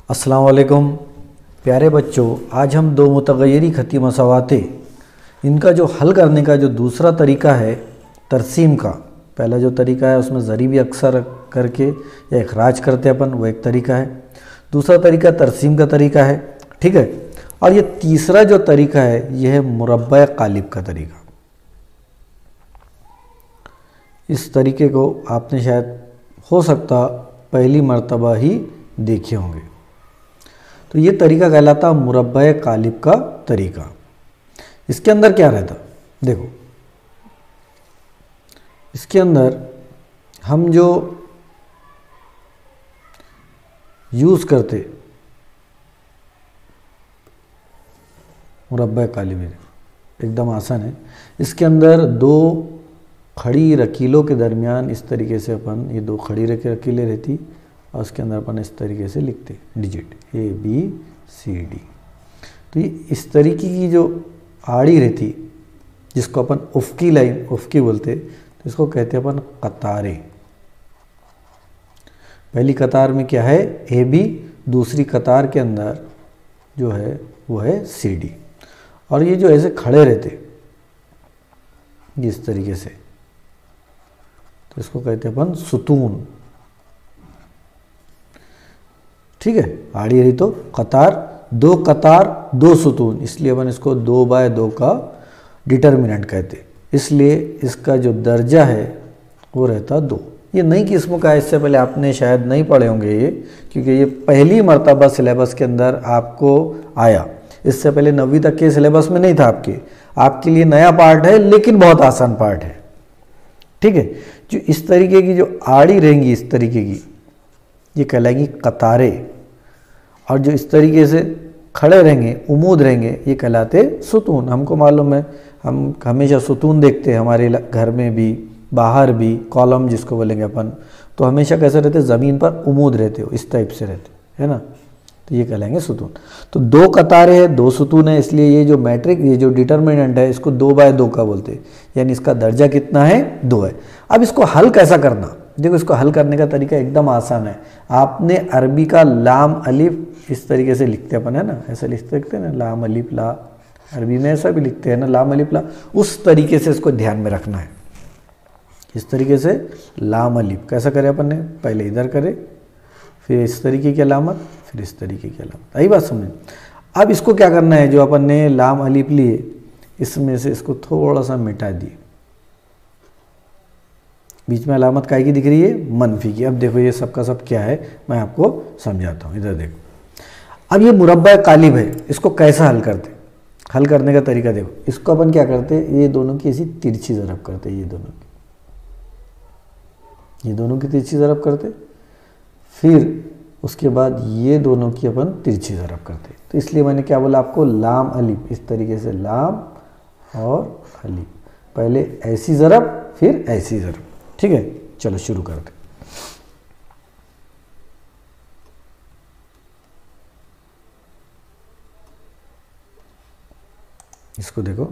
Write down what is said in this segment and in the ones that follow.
अस्सलाम वालेकुम प्यारे बच्चों, आज हम दो मुतग़य्यरी ख़ती मसवाते इनका जो हल करने का जो दूसरा तरीका है तरसीम का। पहला जो तरीका है उसमें ज़री भी अक्सर करके या इखराज करते अपन, वो एक तरीका है। दूसरा तरीका तरसीम का तरीका है, ठीक है। और ये तीसरा जो तरीका है यह है मुरब्बा क़ालिब का तरीका। इस तरीके को आपने शायद हो सकता पहली मर्तबा ही देखे होंगे। तो ये तरीका कहलाता मुरब्बा क़ालिब का तरीका। इसके अंदर क्या रहता, देखो इसके अंदर हम जो यूज़ करते मुरब्बा क़ालिब एकदम आसान है। इसके अंदर दो खड़ी रकीलों के दरमियान इस तरीके से अपन, ये दो खड़ी रकीलें रहती और उसके अंदर अपन इस तरीके से लिखते डिजिट ABCD। तो ये इस तरीके की जो आड़ी रहती जिसको अपन उफ़क़ी लाइन उफ़क़ी बोलते, तो इसको कहते हैं अपन कतारें। पहली कतार में क्या है AB, दूसरी कतार के अंदर जो है वो है CD। और ये जो ऐसे खड़े रहते इस तरीके से, तो इसको कहते हैं अपन सुतून, ठीक है। आड़ी रही तो कतार दो सुतून, इसलिए अपन इसको 2/2 का डिटर्मिनेंट कहते। इसलिए इसका जो दर्जा है वो रहता 2। ये नई किस्म का है, इससे पहले आपने शायद नहीं पढ़े होंगे ये, क्योंकि ये पहली मर्तबा सिलेबस के अंदर आपको आया। इससे पहले 9वीं तक के सिलेबस में नहीं था आपके लिए नया पार्ट है, लेकिन बहुत आसान पार्ट है, ठीक है। जो इस तरीके की जो आड़ी रहेंगी इस तरीके की, ये कहलाएंगी कतारें। और जो इस तरीके से खड़े रहेंगे उमूद रहेंगे, ये कहलाते सुतून। हमको मालूम है, हम हमेशा सुतून देखते हैं हमारे घर में भी, बाहर भी, कॉलम जिसको बोलेंगे अपन। तो हमेशा कैसे रहते, ज़मीन पर उमूद रहते हो, इस टाइप से रहते है ना। तो ये कहलाएंगे सुतून। तो 2 कतारें हैं, 2 सुतून है, इसलिए ये जो मैट्रिक, ये जो डिटर्मिनेंट है इसको 2/2 का बोलते हैं, यानी इसका दर्जा कितना है 2 है। अब इसको हल कैसा करना, देखो इसको हल करने का तरीका एकदम आसान है। आपने अरबी का लाम अलिफ इस तरीके से लिखते अपन, है ना, ऐसे लिखते हैं ना, लाम अलिफ ला। अरबी में ऐसा भी लिखते हैं ना, लाम अलिफ ला। उस तरीके से इसको ध्यान में रखना है। इस तरीके से लाम अलिफ कैसा करें अपन ने, पहले इधर करे, फिर इस तरीके की अलामत, फिर इस तरीके की अलामत। आई बात समझ। अब इसको क्या करना है, जो अपन ने लाम अलिफ लिए इसमें से इसको थोड़ा सा मिटा दिए। बीच में अलामत काय की दिख रही है, मनफी की। अब देखो ये सब का सब क्या है, मैं आपको समझाता हूँ। इधर देखो, अब ये मुरब्बा क़ालिब है, इसको कैसा हल करते, हल करने का तरीका देखो। इसको अपन क्या करते, ये दोनों की ऐसी तिरछी ज़रब करते, ये दोनों की तिरछी ज़रब करते, फिर उसके बाद ये दोनों की अपन तिरछी ज़रब करते। तो इसलिए मैंने क्या बोला आपको, लाम अलिफ, इस तरीके से लाम और अलिफ, पहले ऐसी ज़रब फिर ऐसी ज़रब, ठीक है। चलो शुरू करते। इसको देखो,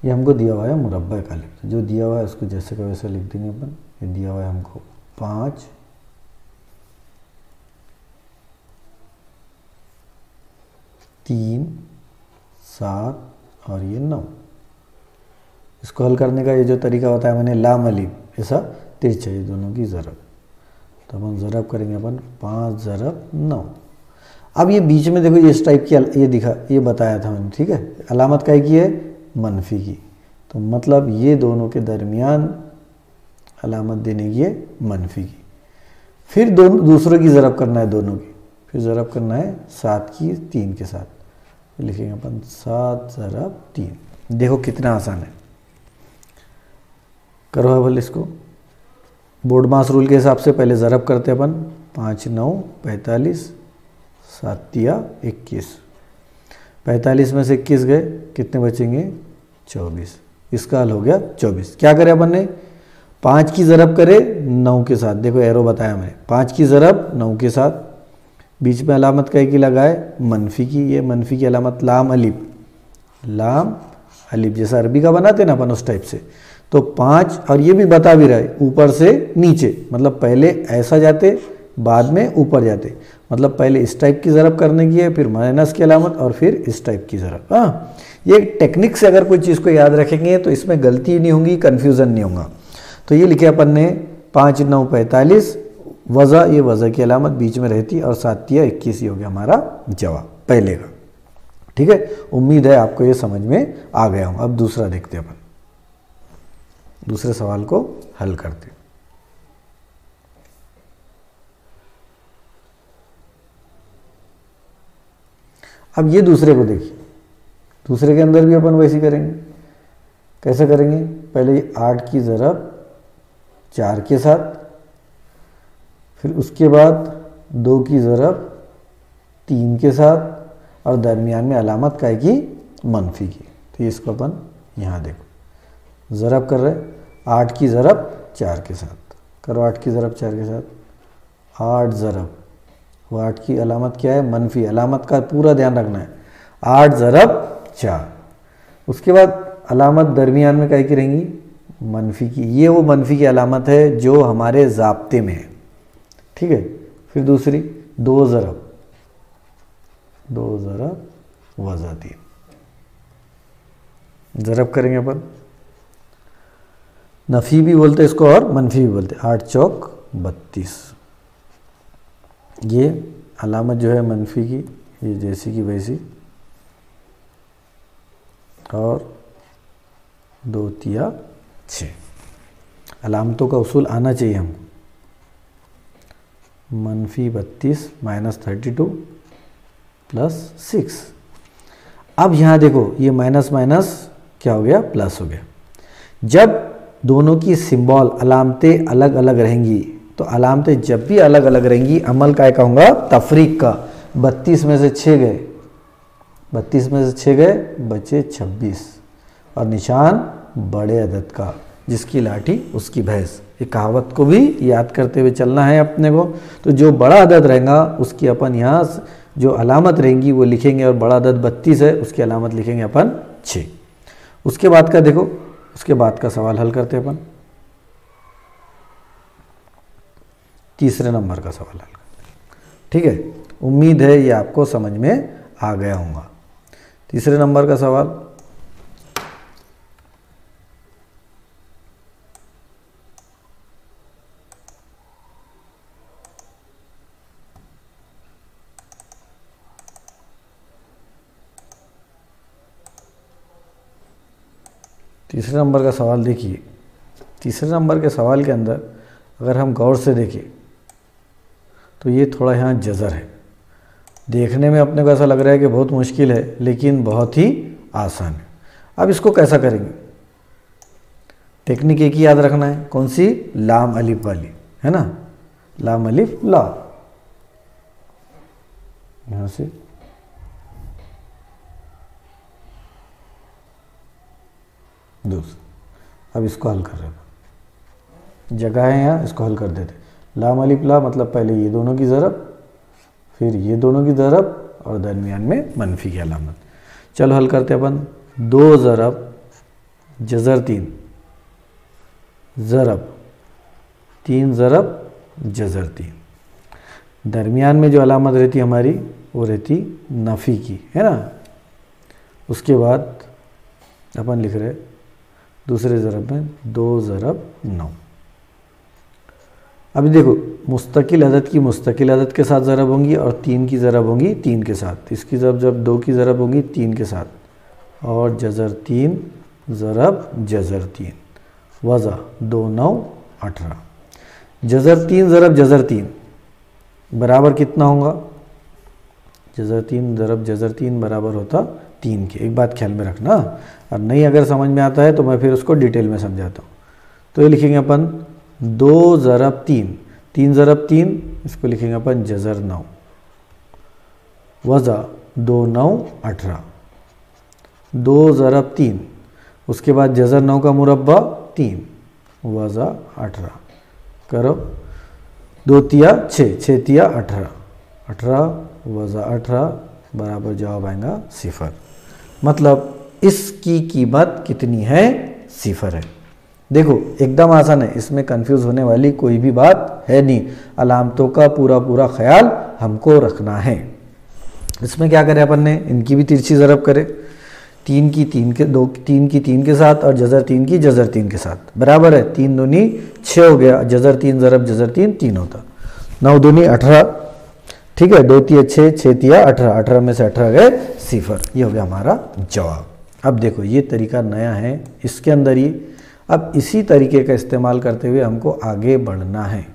ये हमको दिया हुआ है मुरब्बा क़ालिब। जो दिया हुआ है उसको जैसे का वैसे लिख देंगे अपन। ये दिया हुआ है हमको 5, 3, 7 और ये 9। इसको हल करने का ये जो तरीका होता है, मैंने लाम अलिफ ऐसा तिरछा, ये दोनों की ज़रब। तो अपन ज़रब करेंगे अपन 5 ज़रब 9। अब ये बीच में देखो, ये इस टाइप की ये दिखा, ये बताया था मैंने, ठीक है। अलामत काय की है, मनफी की। तो मतलब ये दोनों के दरमियान अलामत देने की है मनफी की। फिर दूसरों की ज़रब करना है, दोनों की, फिर ज़रब करना है 7 की 3 के साथ। लिखेंगे अपन 7 ज़रब 3। देखो कितना आसान है, करो है भले इसको। बोर्ड मास रूल के हिसाब से पहले ज़रब करते अपन, 5 9 45, 7 तिया 21। 45 में से 21 गए, कितने बचेंगे 24। इसका हल हो गया 24। क्या करें अपन ने, 5 की ज़रब करे 9 के साथ, देखो एरो बताया मैंने, 5 की ज़रब 9 के साथ, बीच में अलामत काय की लगाए, मनफी की। ये मनफी की अलामत लाम अलिफ, लाम अलिफ जैसा अरबी का बनाते ना अपन उस टाइप से। तो 5, और ये भी बता भी रहा है ऊपर से नीचे, मतलब पहले ऐसा जाते बाद में ऊपर जाते, मतलब पहले इस टाइप की ज़रब करने की है, फिर माइनस की अलामत और फिर इस टाइप की ज़रब। हाँ, ये टेक्निक से अगर कोई चीज़ को याद रखेंगे तो इसमें गलती नहीं होगी, कन्फ्यूज़न नहीं होगा। तो ये लिखे अपन ने 5 9 45, वज़ा, ये वज़ा की अलामत बीच में रहती और 7 तिया 21 ही हो गया हमारा जवाब पहले का। ठीक है, उम्मीद है आपको ये समझ में आ गया हूँ। अब दूसरा देखते हैं अपन, दूसरे सवाल को हल करते हैं। अब ये दूसरे को देखिए, दूसरे के अंदर भी अपन वैसे करेंगे। कैसे करेंगे? पहले 8 की ज़रब 4 के साथ, फिर उसके बाद 2 की ज़रब 3 के साथ, और दरमियान में अलामत क्या है कि मनफी की। तो इसको अपन यहाँ देखो ज़रब कर रहे, 8 की ज़रब 4 के साथ करो, 8 की ज़रब 4 के साथ, 8 ज़रब, वो 8 की अलामत क्या है? मनफी। अलामत का पूरा ध्यान रखना है, 8 ज़रब 4। उसके बाद अलामत दरमियान में क्या की रहेंगी? मनफी की। ये वो मनफी की अलामत है जो हमारे ज़ाब्ते में है। ठीक है, फिर दूसरी 2 ज़रब वज़ा 3, ज़रब करेंगे अपन, नफ़ी भी बोलते इसको और मनफी भी बोलते। 8 चौक 32, ये अलामत जो है मनफी की, ये जैसी की वैसी, और 2 तिया 6। अलामतों का उसूल आना चाहिए हमको। -32 -32 +6। अब यहाँ देखो ये माइनस माइनस क्या हो गया? प्लस हो गया। जब दोनों की सिंबल अलामतें अलग अलग रहेंगी, तो अलामतें जब भी अलग अलग रहेंगी, अमल क्या कहूँगा? तफरीक का। 32 में से 6 गए, 32 में से 6 गए, बचे 26, और निशान बड़े अदद का, जिसकी लाठी उसकी भैंस। ये कहावत को भी याद करते हुए चलना है अपने को। तो जो बड़ा अदद रहेगा उसकी अपन यहाँ जो अलामत रहेंगी वो लिखेंगे, और बड़ा अदद 32 है उसकी अलामत लिखेंगे अपन 6। उसके बाद का देखो, उसके बाद का सवाल हल करते हैं अपन। तीसरे नंबर का सवाल हल करते हैं। ठीक है, उम्मीद है ये आपको समझ में आ गया होगा। तीसरे नंबर का सवाल, तीसरे नंबर का सवाल देखिए। तीसरे नंबर के सवाल के अंदर अगर हम गौर से देखें तो ये थोड़ा यहाँ जज़र है। देखने में अपने को ऐसा लग रहा है कि बहुत मुश्किल है, लेकिन बहुत ही आसान है। अब इसको कैसा करेंगे? टेक्निक एक ही याद रखना है, कौन सी? लाम अलिफ वाली, है ना? लाम अलिफ ला, यहाँ से दूसरा। अब इसको हल कर रहे हैं, जगह है यहाँ, इसको हल कर देते। लाम अलिफ ला मतलब पहले ये दोनों की ज़रब, फिर ये दोनों की ज़रब, और दरमियान में मनफी की अलामत। चलो हल करते अपन। 2 ज़रब जज़र 3 ज़रब, 3 ज़रब जज़र 3। दरमियान में जो अलामत रहती हमारी वो रहती नफ़ी की, है ना? उसके बाद अपन लिख रहे दूसरे ज़रब में 2 ज़रब 9। अभी देखो, मुस्तकिल अदद की मुस्तकिल अदद के साथ ज़रब होंगी, और 3 की ज़रब होंगी 3 के साथ। इसकी जब 2 की ज़रब होंगी 3 के साथ, और जज़र 3 ज़रब जज़र 3, वज़ा 2 9 18। जज़र 3 ज़रब जज़र 3 बराबर कितना होगा? जज़र 3 ज़रब जज़र 3 बराबर होता 3 के। एक बात ख्याल में रखना, और नहीं अगर समझ में आता है तो मैं फिर उसको डिटेल में समझाता हूँ। तो ये लिखेंगे अपन 2 ज़रब 3, 3 ज़रब 3, इसको लिखेंगे अपन जज़र 9, वज़ा 2 9 18। 2 ज़रब 3, उसके बाद जज़र 9 का मुरब्बा 3, वज़ा 18। करो 2 तिया 6, 6 तिया 18, 18 वज़ा 18 बराबर जवाब आएगा 0। मतलब इसकी कीमत कितनी है? 0 है। देखो एकदम आसान है, इसमें कंफ्यूज होने वाली कोई भी बात है नहीं। अलामतों का पूरा पूरा ख्याल हमको रखना है। इसमें क्या करें अपन ने, इनकी भी तिरछी ज़रब करें, 3 की 3 के 2, 3 की 3 के साथ और जज़र 3 की जज़र 3 के साथ, बराबर है 3 दूनी 6 हो गया, जज़र 3 ज़रब जज़र 3 3 होता, 9 दूनी 18, ठीक है, 2 तिया 6, 6 तिया 18, 18 में से 18 गए 0, ये हो गया हमारा जवाब। अब देखो ये तरीका नया है इसके अंदर ही, अब इसी तरीके का इस्तेमाल करते हुए हमको आगे बढ़ना है।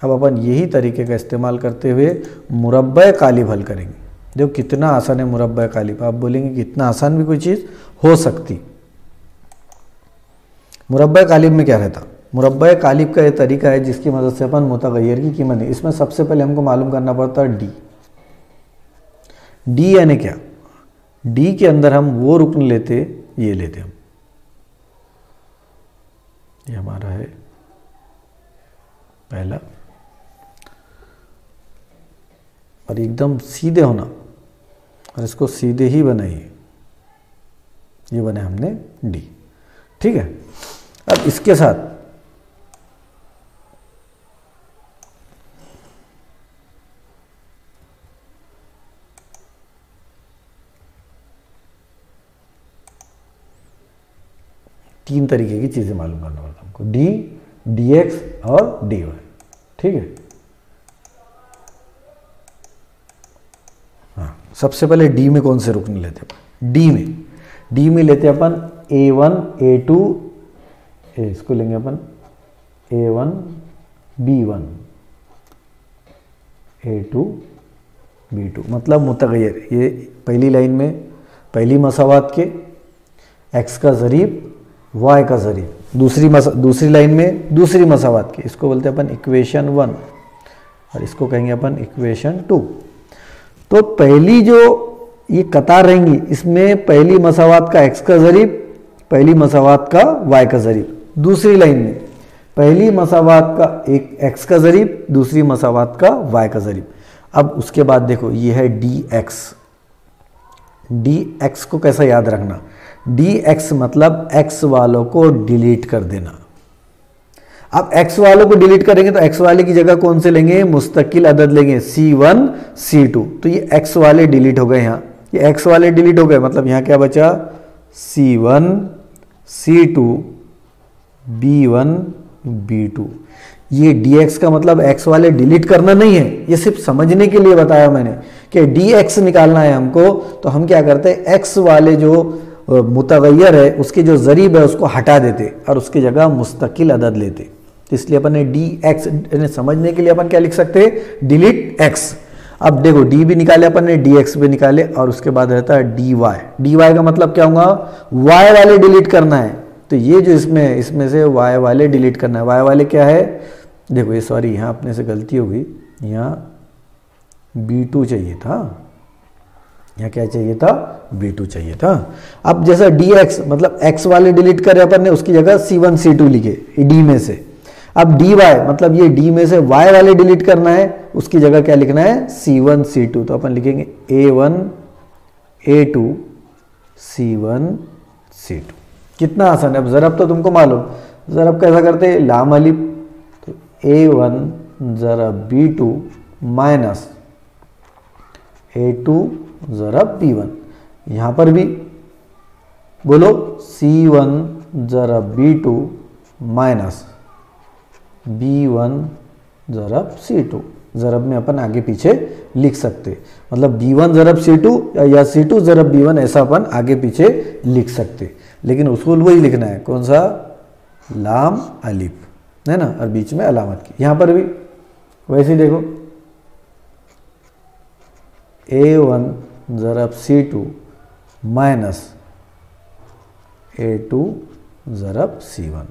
अब अपन यही तरीके का इस्तेमाल करते हुए मुरब्बा कालिब हल करेंगे। देखो कितना आसान है मुरब्बा कालिब, आप बोलेंगे कि इतना आसान भी कोई चीज़ हो सकती। मुरब्बा कालिब में क्या रहता, मुरब्बा कालिब का ये तरीका है जिसकी मदद से अपन मुतगय्यर की कीमत है, इसमें सबसे पहले हमको मालूम करना पड़ता है डी। डी यानी क्या, डी के अंदर हम वो रुकन लेते, ये लेते हम, ये हमारा है पहला, और एकदम सीधे होना, और इसको सीधे ही बनाइए, ये बने हमने डी, ठीक है। अब इसके साथ तीन तरीके की चीजें मालूम करना पड़ता हमको, डी, डी एक्स और डी वाई, ठीक है। हाँ, सबसे पहले डी में कौन से रुकन लेते हैं, डी में लेते अपन A1 A2, इसको लेंगे अपन A1 B1 A2 B2, मतलब मुतगय्यर, ये पहली लाइन में पहली मसावात के x का ज़रीब y का ज़रीब, दूसरी लाइन में दूसरी मसावात के, इसको बोलते हैं अपन इक्वेशन 1 और इसको कहेंगे अपन इक्वेशन 2। तो पहली जो ये कतार रहेंगी इसमें पहली मसावात का x का ज़रीब, पहली मसावात का y का ज़रीब, दूसरी लाइन में पहली मसावात का एक x का ज़रीब, दूसरी मसावात का y का ज़रीब। अब उसके बाद देखो ये है dx, dx को कैसा याद रखना, dx मतलब x वालों को डिलीट कर देना। अब x वालों को डिलीट करेंगे तो x वाले की जगह कौन से लेंगे, मुस्तकिल अदद लेंगे C1 C2, तो ये x वाले डिलीट हो गए, यहाँ ये x वाले डिलीट हो गए, मतलब यहाँ क्या बचा C1 C2 B1 B2। ये dx का मतलब x वाले डिलीट करना नहीं है, ये सिर्फ समझने के लिए बताया मैंने कि dx निकालना है हमको, तो हम क्या करते हैं x वाले जो मुतगय्यर है उसके जो ज़रीब है उसको हटा देते और उसकी जगह मुस्तकिल अदद लेते। इसलिए अपन ने dx समझने के लिए अपन क्या लिख सकते हैं, डिलीट x। अब देखो d भी निकाले अपन ने, dx भी निकाले, और उसके बाद रहता है dy का मतलब क्या होगा, y वाले डिलीट करना है, तो ये जो इसमें से y वाले डिलीट करना है। y वाले क्या है, देखो ये सॉरी यहाँ अपने से गलती हो गई, यहाँ B2 चाहिए था, यहाँ क्या चाहिए था, B2 चाहिए था। अब जैसा dx मतलब x वाले डिलीट करे अपन ने, उसकी जगह C1 C2 लिखे d में से। अब dy मतलब ये d में से y वाले डिलीट करना है, उसकी जगह क्या लिखना है, C1 C2, तो अपन लिखेंगे A1 A2 C1 C2। कितना आसान है। अब ज़रब तो तुमको मालूम, ज़रब कैसा करते हैं, लाम अलिफ, तो A1 ज़रब B2 minus A2 ज़रब B1। यहाँ पर भी बोलो C1 ज़रब B2 minus B1 ज़रब C2। ज़रब में अपन आगे पीछे लिख सकते, मतलब B1 ज़रब C2 या C2 ज़रब B1, ऐसा अपन आगे पीछे लिख सकते, लेकिन उसूल वही लिखना है, कौन सा, लाम अलिफ है ना, और बीच में अलामत की। यहाँ पर भी वैसे ही देखो A1 ज़रब C2 minus A2 ज़रब C1।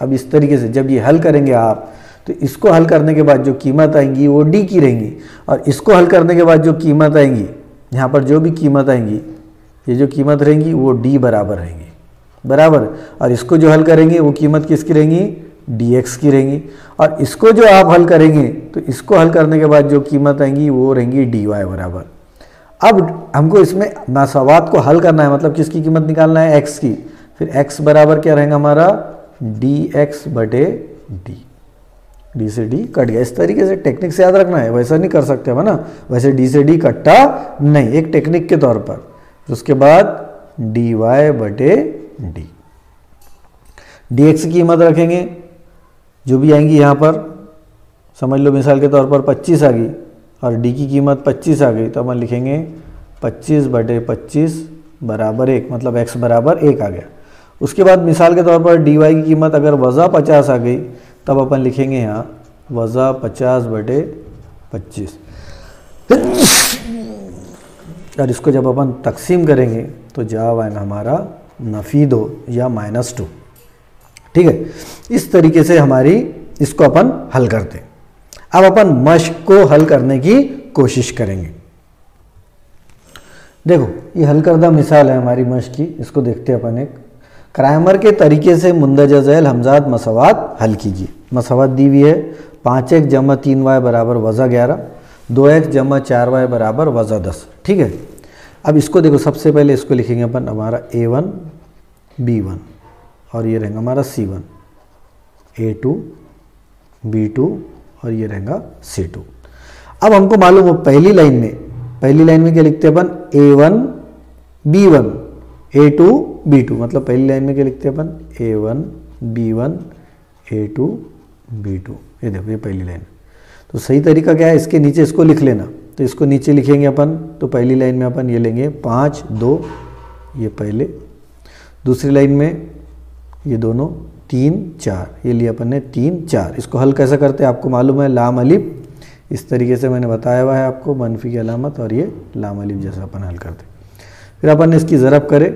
अब इस तरीके से जब ये हल करेंगे आप, तो इसको हल करने के बाद जो कीमत आएंगी वो D की रहेंगी, और इसको हल करने के बाद जो कीमत आएंगी, यहाँ पर जो भी कीमत आएंगी, ये जो कीमत रहेंगी वो D बराबर रहेंगी, बराबर। और इसको जो हल करेंगे वो कीमत किसकी रहेंगी, dx की रहेंगी। और इसको जो आप हल करेंगे तो इसको हल करने के बाद जो कीमत आएंगी वो रहेंगी dy बराबर। अब हमको इसमें मसावात को हल करना है, मतलब किसकी कीमत निकालना है, x की। फिर x बराबर क्या रहेगा हमारा, dx बटे डी, डी से डी कट गया। इस तरीके से टेक्निक से याद रखना है, वैसा नहीं कर सकते हम ना, वैसे डी से डी कट्टा नहीं, एक टेक्निक के तौर पर। उसके बाद dy बटे डी, dx की कीमत रखेंगे जो भी आएंगी यहाँ पर, समझ लो मिसाल के तौर पर 25 आ गई और d की कीमत 25 आ गई, तो अपन लिखेंगे 25 बटे 25 बराबर 1, मतलब x बराबर 1 आ गया। उसके बाद मिसाल के तौर पर dy की कीमत अगर वज़ा 50 आ गई, तब अपन लिखेंगे यहाँ वज़ा 50 बटे 25, और इसको जब अपन तकसीम करेंगे तो जवाब आएगा हमारा नफी 2 या -2। ठीक है, इस तरीके से हमारी इसको अपन हल करते हैं। अब अपन मश्क को हल करने की कोशिश करेंगे। देखो ये हल करदा मिसाल है हमारी मश्क की, इसको देखते हैं अपन। एक क्राइमर के तरीके से मुंदरजा झैल हमजाद मसवात हल कीजिए। मसवात दी हुई है 5x जमा 3y बराबर वज़ा 11, 2x जमा 4y बराबर वज़ा 10। ठीक है, अब इसको देखो, सबसे पहले इसको लिखेंगे अपन हमारा a1 b1 और ये रहेगा हमारा c1, a2 b2 और ये रहेगा c2। अब हमको मालूम हो पहली लाइन में क्या लिखते हैं अपन, a1 b1 a2 b2, मतलब पहली लाइन में क्या लिखते हैं अपन, a1 b1 a2 b2। ये देखो ये पहली लाइन। तो सही तरीका क्या है, इसके नीचे इसको लिख लेना। तो इसको नीचे लिखेंगे अपन, तो पहली लाइन में अपन ये लेंगे 5 2, ये पहले, दूसरी लाइन में ये दोनों 3 4, ये लिया अपन ने 3 4। इसको हल कैसे करते हैं आपको मालूम है, लाम अलिफ, इस तरीके से मैंने बताया हुआ है आपको, मनफी की अलामत और ये लाम अलिफ जैसा अपन हल करते। फिर अपन ने इसकी ज़रब करे,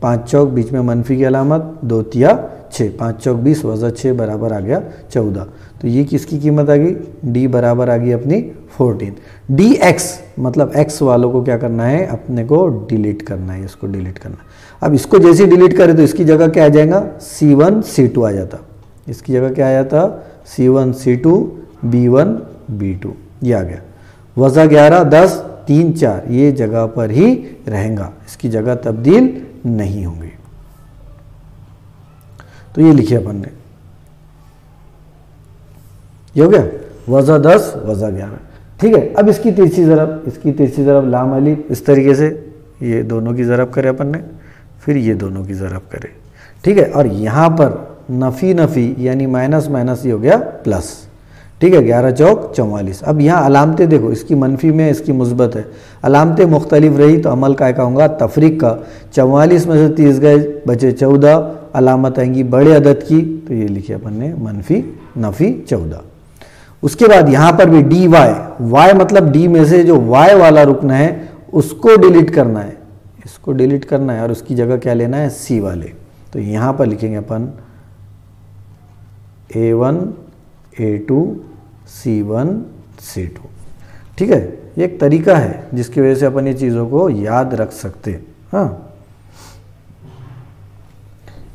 5 चौक बीच में मनफी की अलामत, 2 तिया 6, 5 चौक 20 वज़ा 6 बराबर आ गया 14। तो ये किसकी कीमत आ गई, d बराबर आ गई अपनी 14। dx मतलब x वालों को क्या करना है, अपने को डिलीट करना है, इसको डिलीट करना है। अब इसको जैसे डिलीट करें तो इसकी जगह क्या आ जाएगा, c1 c2 आ जाता, इसकी जगह क्या आ जाता, c1 c2 b1 b2, ये आ गया। वज़ा 11 10 3 4 ये जगह पर ही रहेगा, इसकी जगह तब्दील नहीं होंगी। तो ये लिखिए अपन ने, ये हो गया वज़ा 10 वज़ा 11। ठीक है, अब इसकी तिरछी ज़रब लाम अलिफ, इस तरीके से ये दोनों की ज़रब करें अपन ने, फिर ये दोनों की ज़रब करें। ठीक है, और यहाँ पर नफ़ी यानी माइनस माइनस ये हो गया प्लस। ठीक है, 11 चौक 44। अब यहाँ अलामतें देखो, इसकी मनफी में इसकी मुस्बत है, अलामतें मुख्तलिफ रही तो अमल क्या होगा, तफरीक का। 44 में से 30 गए, बचे 14, अलामत आएंगी बड़े अदद की, तो ये लिखिए अपन ने मनफी नफ़ी 14। उसके बाद यहाँ पर भी dy, y मतलब d में से जो y वाला रुकन है उसको डिलीट करना है, इसको डिलीट करना है और उसकी जगह क्या लेना है, c वाले। तो यहाँ पर लिखेंगे अपन a1 a2 c1 c2। ठीक है, ये एक तरीका है जिसकी वजह से अपन ये चीज़ों को याद रख सकते हैं। हाँ,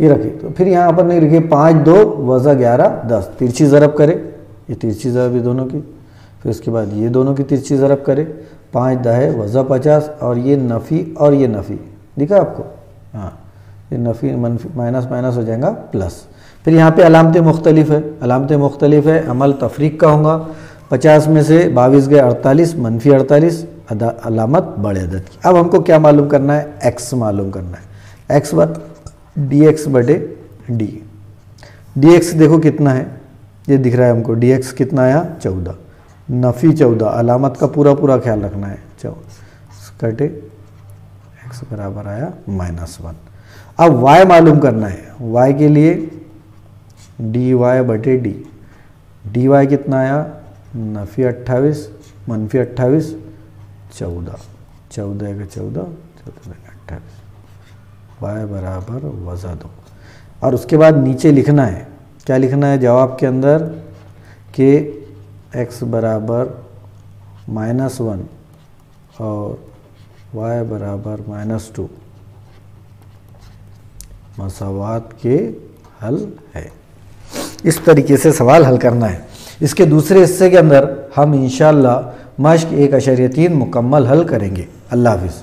ये रखिए। तो फिर यहाँ अपन ने लिखे 5 2 वज़ा 11 10, तिरछी ज़रब करे, ये तिरछी ज़रब ये दोनों की, फिर उसके बाद ये दोनों की तिरछी ज़रब करे, 5 10 वज़ा 50 और ये नफ़ी और ये नफ़ी दिखा आपको। हाँ, ये नफ़ी माइनस माइनस हो जाएगा प्लस। फिर यहाँ पे अलामतें मुख्तलिफ है, अमल तफरीक का होगा। 50 में से 22 गए 48, मनफी 48, अलामत बड़े अदद की। अब हमको क्या मालूम करना है, x मालूम करना है, x बार dx बटे d। dx देखो कितना है, ये दिख रहा है हमको, dx कितना आया 14, नफ़ी 14, अलामत का पूरा ख्याल रखना है, 14 कटे x बराबर आया -1। अब y मालूम करना है, y के लिए dy बटे d, dy कितना आया, नफ़ी 28 मनफी 28 14, 14 का 14 28, y बराबर वज़ा 2। और उसके बाद नीचे लिखना है, क्या लिखना है जवाब के अंदर, कि x बराबर -1 और y बराबर -2 मसावात के हल है। इस तरीके से सवाल हल करना है। इसके दूसरे हिस्से के अंदर हम इंशाअल्लाह मश्क 1.3 मुकम्मल हल करेंगे। अल्लाह हाफ़िज़।